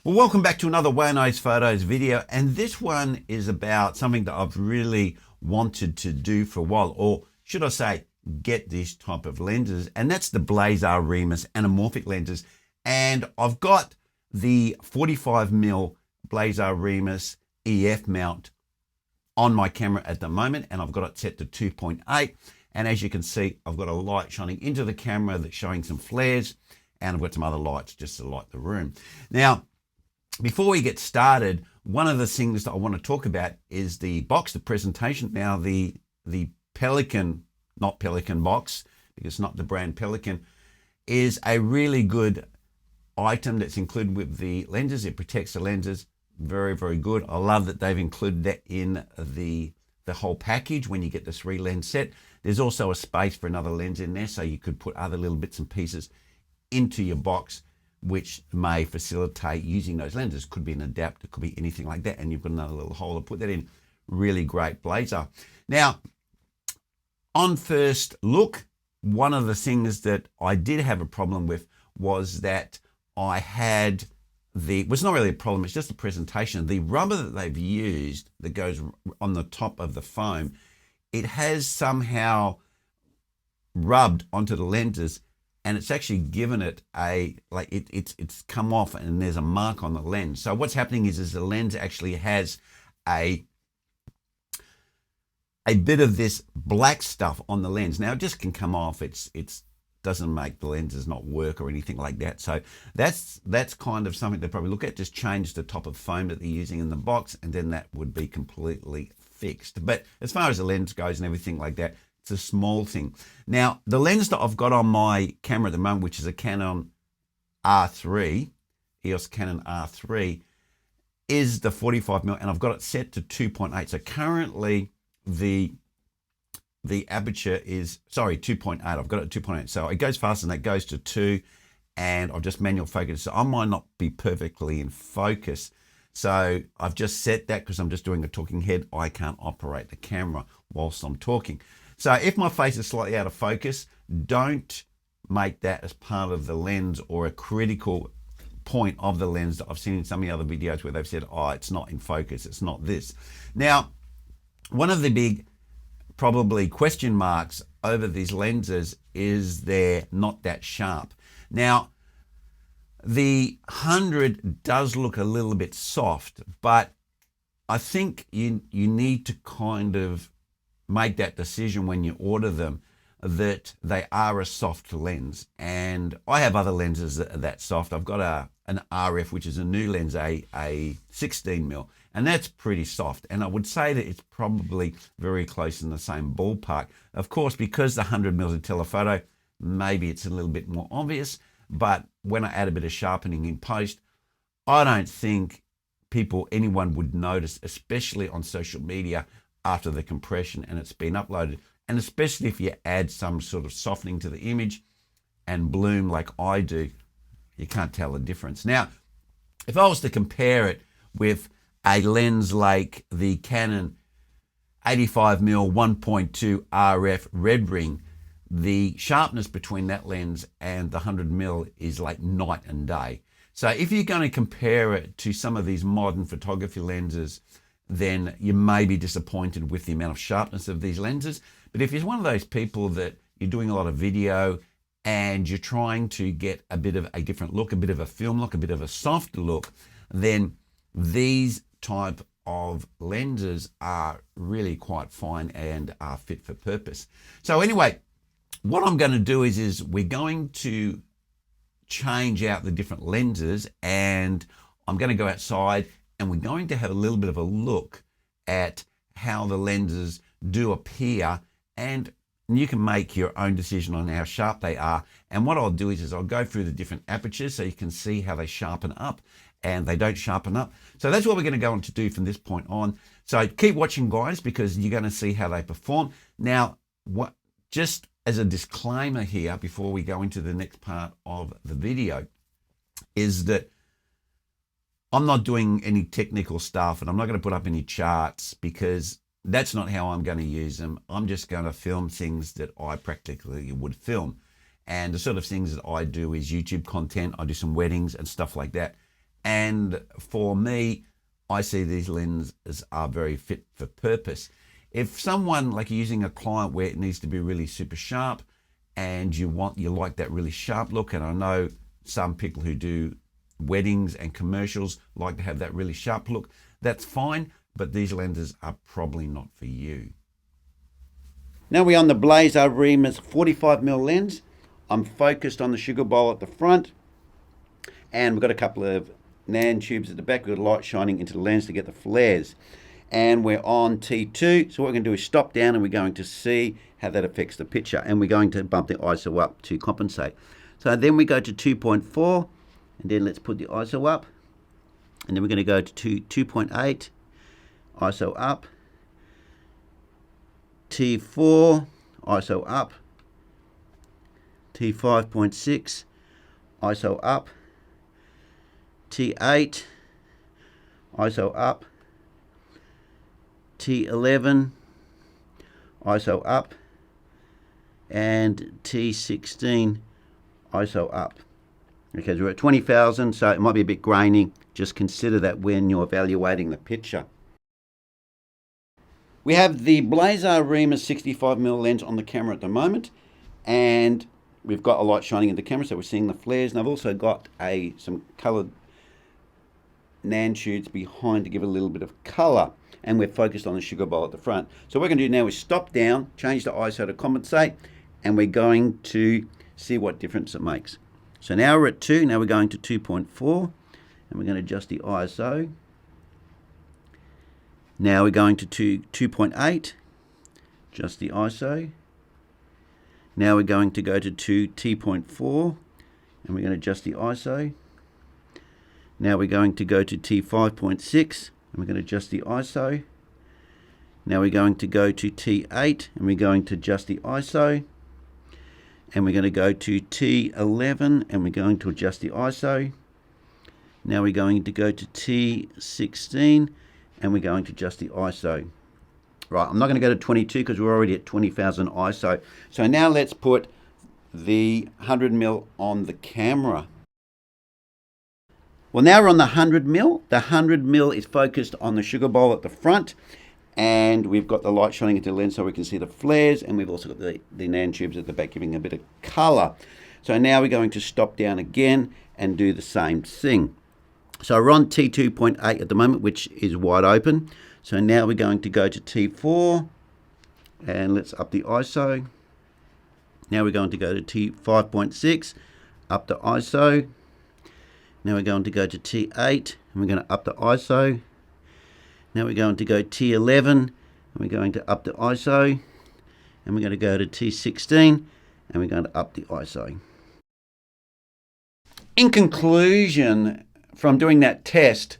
Well, welcome back to another Waynos Fotos video, and this one is about something that I've really wanted to do for a while, or should I say, get this type of lenses, and that's the Blazar Remus anamorphic lenses. And I've got the 45mm Blazar Remus EF mount on my camera at the moment, and I've got it set to 2.8. And as you can see, I've got a light shining into the camera that's showing some flares, and I've got some other lights just to light the room. Now, before we get started, one of the things that I want to talk about is the box, the presentation. Now, the Pelican, not Pelican box, because it's not the brand Pelican, is a really good item that's included with the lenses. It protects the lenses. Very, very good. I love that they've included that in the whole package when you get the 3-lens set. There's also a space for another lens in there, so you could put other little bits and pieces into your box, which may facilitate using those lenses. Could be an adapter, could be anything like that, and you've got another little hole to put that in. Really great Blazar. Now, on first look, one of the things that I did have a problem with was that I had was not really a problem, it's just the presentation. The rubber that they've used that goes on the top of the foam, it has somehow rubbed onto the lenses, and it's actually given it it's come off and there's a mark on the lens. So what's happening is the lens actually has a bit of this black stuff on the lens. Now it just can come off. It doesn't make the lenses not work or anything like that. So that's kind of something to probably look at. Just change the top of foam that they're using in the box, and then that would be completely fixed. But as far as the lens goes and everything like that, it's a small thing. Now, the lens that I've got on my camera at the moment, which is a Canon R3, EOS Canon R3, is the 45mm, and I've got it set to 2.8. So currently the aperture is, 2.8. I've got it at 2.8. So it goes faster than that, goes to 2, and I've just manual focused. So I might not be perfectly in focus. So I've just set that because I'm just doing a talking head. I can't operate the camera whilst I'm talking. So if my face is slightly out of focus, don't make that as part of the lens or a critical point of the lens that I've seen in some of the other videos where they've said, oh, it's not in focus, it's not this. Now, one of the big probably question marks over these lenses is they're not that sharp. Now, the 100 does look a little bit soft, but I think you need to kind of make that decision when you order them that they are a soft lens. And I have other lenses that are that soft. I've got an RF, which is a new lens, a 16mm, and that's pretty soft. And I would say that it's probably very close in the same ballpark. Of course, because the 100mm is a telephoto, maybe it's a little bit more obvious, but when I add a bit of sharpening in post, I don't think anyone would notice, especially on social media, after the compression and it's been uploaded, and especially if you add some sort of softening to the image and bloom like I do, you can't tell the difference. Now, if I was to compare it with a lens like the Canon 85mm 1.2 RF red ring, the sharpness between that lens and the 100mm is like night and day. So if you're going to compare it to some of these modern photography lenses, then you may be disappointed with the amount of sharpness of these lenses. But if you're one of those people that you're doing a lot of video and you're trying to get a bit of a different look, a bit of a film look, a bit of a soft look, then these type of lenses are really quite fine and are fit for purpose. So anyway, what I'm going to do is we're going to change out the different lenses, and I'm going to go outside and we're going to have a little bit of a look at how the lenses do appear, and you can make your own decision on how sharp they are. And what I'll do is I'll go through the different apertures so you can see how they sharpen up and they don't sharpen up. So that's what we're going to go on to do from this point on. So keep watching, guys, because you're going to see how they perform. Now, just as a disclaimer here before we go into the next part of the video, is that I'm not doing any technical stuff, and I'm not going to put up any charts because that's not how I'm going to use them. I'm just going to film things that I practically would film. And the sort of things that I do is YouTube content. I do some weddings and stuff like that. And for me, I see these lenses are very fit for purpose. If someone, like you're using a client where it needs to be really super sharp and you like that really sharp look, and I know some people who do weddings and commercials like to have that really sharp look, that's fine, but these lenses are probably not for you. Now we're on the Blazar Remus 45mm lens. I'm focused on the sugar bowl at the front, and we've got a couple of NAND tubes at the back. We've got light shining into the lens to get the flares. And we're on T2, so what we're going to do is stop down and we're going to see how that affects the picture, and we're going to bump the ISO up to compensate. So then we go to 2.4, and then let's put the ISO up, and then we're going to go to 2.8, ISO up, T4, ISO up, T5.6, ISO up, T8, ISO up, T11, ISO up, and T16, ISO up. Okay, so we're at 20,000, so it might be a bit grainy. Just consider that when you're evaluating the picture. We have the Blazar Remus 65mm lens on the camera at the moment, and we've got a light shining in the camera, so we're seeing the flares. And I've also got some coloured NAND tubes behind to give a little bit of colour, and we're focused on the sugar bowl at the front. So what we're going to do now is stop down, change the ISO to compensate, and we're going to see what difference it makes. So now we're at 2, now we're going to 2.4, and we're going to adjust the ISO. Now we're going to 2.8, adjust the ISO. Now we're going to go to T.4, and we're going to adjust the ISO. Now we're going to go to T5.6, and we're going to adjust the ISO. Now we're going to go to T8, and we're going to adjust the ISO. And we're going to go to T11, and we're going to adjust the ISO. Now we're going to go to T16, and we're going to adjust the ISO. Right, I'm not going to go to 22 because we're already at 20,000 ISO. So now let's put the 100mm on the camera. Well, now we're on the 100mm. The 100mm is focused on the sugar bowl at the front, and we've got the light shining into the lens so we can see the flares, and we've also got the NAND tubes at the back giving a bit of colour. So now we're going to stop down again and do the same thing. So we're on T2.8 at the moment, which is wide open. So now we're going to go to T4, and let's up the ISO. Now we're going to go to T5.6, up the ISO. Now we're going to go to T8, and we're going to up the ISO. Now we're going to go T11, and we're going to up the ISO. And we're going to go to T16, and we're going to up the ISO. In conclusion, from doing that test,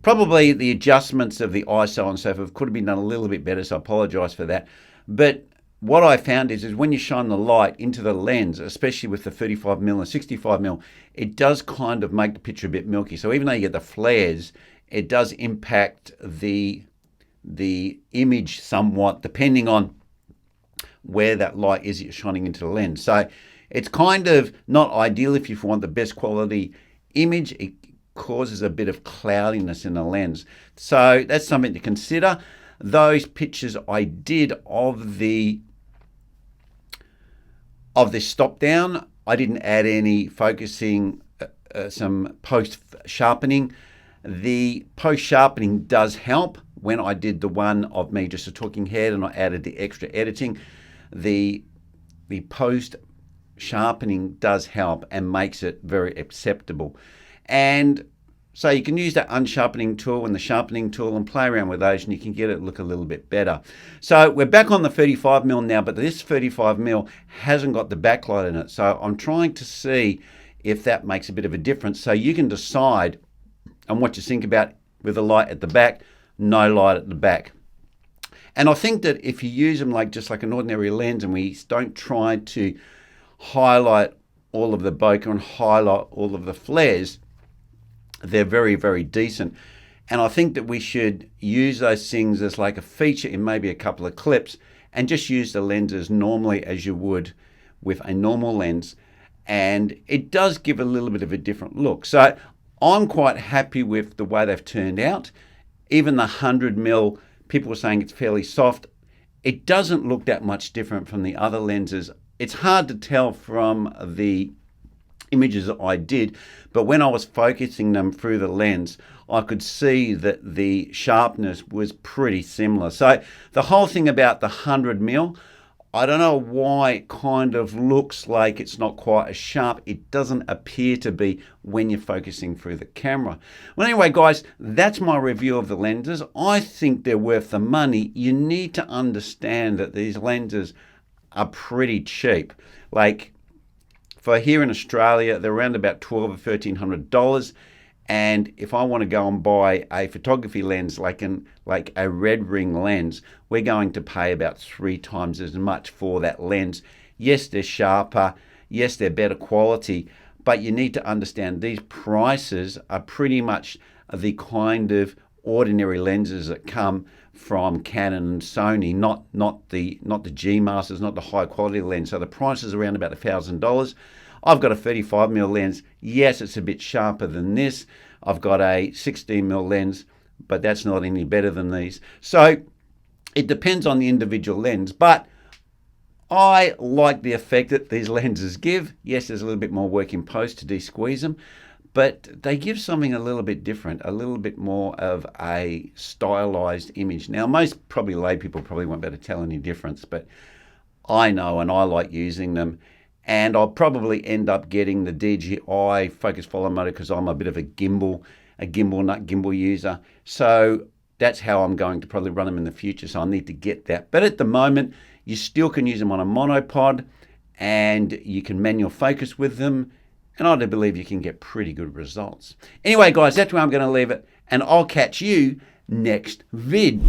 probably the adjustments of the ISO and so forth could have been done a little bit better, so I apologise for that. But what I found is when you shine the light into the lens, especially with the 35mm and 65mm, it does kind of make the picture a bit milky. So even though you get the flares, it does impact the image somewhat, depending on where that light is shining into the lens. So it's kind of not ideal if you want the best quality image. It causes a bit of cloudiness in the lens. So that's something to consider. Those pictures I did of this stop down, I didn't add any focusing, some post sharpening. The post sharpening does help. When I did the one of me just a talking head and I added the extra editing, the post sharpening does help and makes it very acceptable. And so you can use that unsharpening tool and the sharpening tool and play around with those, and you can get it look a little bit better. So we're back on the 35mm now, but this 35mm hasn't got the backlight in it. So I'm trying to see if that makes a bit of a difference. So you can decide on what you think about with the light at the back, no light at the back. And I think that if you use them just like an ordinary lens, and we don't try to highlight all of the bokeh and highlight all of the flares, they're very, very decent. And I think that we should use those things as like a feature in maybe a couple of clips, and just use the lenses normally as you would with a normal lens. And it does give a little bit of a different look. So I'm quite happy with the way they've turned out. Even the 100mm, people were saying it's fairly soft. It doesn't look that much different from the other lenses. It's hard to tell from the images that I did, but when I was focusing them through the lens, I could see that the sharpness was pretty similar. So the whole thing about the 100mm, I don't know why it kind of looks like it's not quite as sharp. It doesn't appear to be when you're focusing through the camera. Well, anyway, guys, that's my review of the lenses. I think they're worth the money. You need to understand that these lenses are pretty cheap. Like for here in Australia, they're around about $1,200 or $1,300. And if I want to go and buy a photography lens like a red ring lens, we're going to pay about 3 times as much for that lens. Yes, they're sharper. Yes, they're better quality. But you need to understand these prices are pretty much the kind of ordinary lenses that come from Canon and Sony, not the G Masters, not the high quality lens. So the price is around about $1,000. I've got a 35mm lens. Yes, it's a bit sharper than this. I've got a 16mm lens, but that's not any better than these. So it depends on the individual lens, but I like the effect that these lenses give. Yes, there's a little bit more work in post to de-squeeze them, but they give something a little bit different, a little bit more of a stylized image. Now, most probably lay people probably won't be able to tell any difference, but I know and I like using them. And I'll probably end up getting the DJI focus follow motor because I'm a bit of a gimbal nut gimbal user. So that's how I'm going to probably run them in the future. So I need to get that. But at the moment, you still can use them on a monopod and you can manual focus with them. And I do believe you can get pretty good results. Anyway, guys, that's where I'm going to leave it. And I'll catch you next vid.